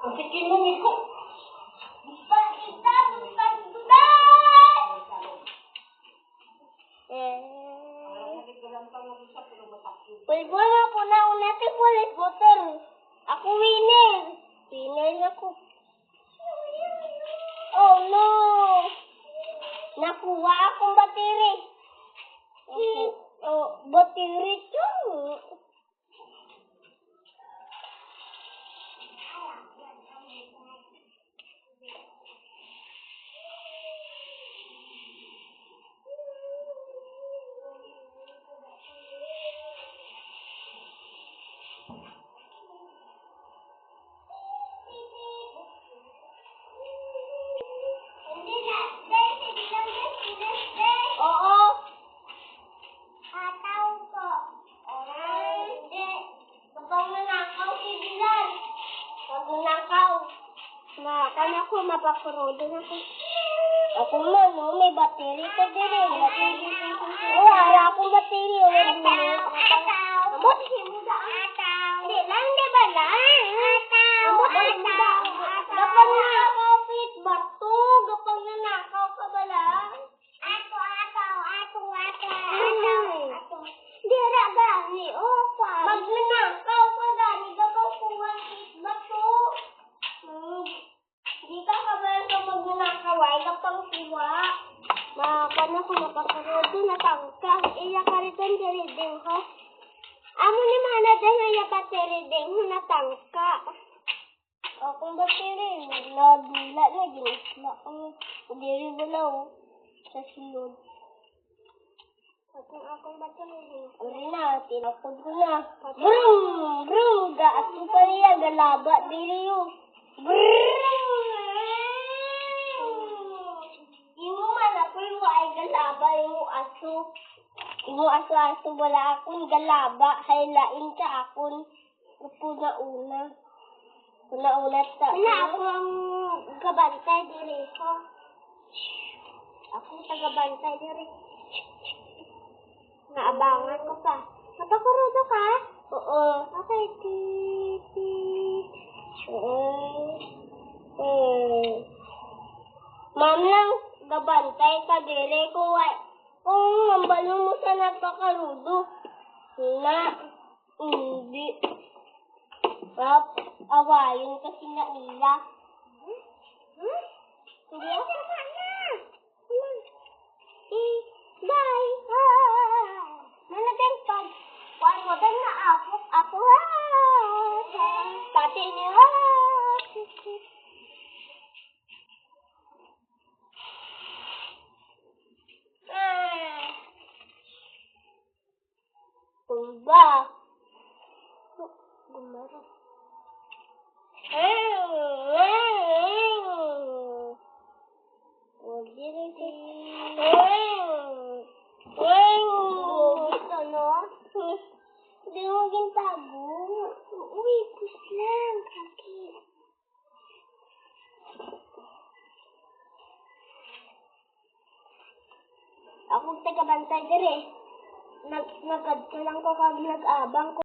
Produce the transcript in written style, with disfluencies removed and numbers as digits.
Ang sikin mo, Miko. Pwede na po na natin ulit motor. Ako winner. Winner ako. Oh no. Nakuha akong battery. Oh, battery yun. Oo. Ataw ko. Hindi. Kapag nanakaw si Bilal. Pag nanakaw. Kan ako, mapakurodo na ako. Ako man, no? May battery pa din eh. Wala akong battery. Amot, himuda. Hindi lang, di ba lang? Amot, himuda. Kapag nakakapit bato, kapag nanakaw ka ba lang? Ato. Dira gani, pa. Pag nanakaw ka gani, kapag kuwakit bato. Di ka kabal ka magnanakaway kapag siwa. Makakana ko mapakarodo na tangka. Iya ka rin riding ho. Amo ni mana dahil iya pati riding ho na tangka. Akong bateri, nagdula na ginisla. Diri ba na o? Sa silod. Akong bateri. Uri na, tinapod ko na. Brum! Gaat ko pa niya, galaba diri o. Imo man ako yung ay galaba yung aso. Imo aso wala akong galaba. Haylain ka akon. Una ta. Wala akong gabantay diri ko. Akong tagabantay diri. Naabangan ko pa. Napakurudo ka? Oo. Okay, Ma'am lang, gabantay ka dire ko. Kung mambalo mo sa napakarudo. Na, hindi. Awayon kasi nga nila. Hindi ako. Bye. Managay pag. Kuan mo din na ako. Pati niya. Tumba. Gumara. Ito, no? Hindi mo gintago. Uy, pus lang. Sakit. Ako tagabantay dire. Nagkad ka lang ko kag nag-abang ko.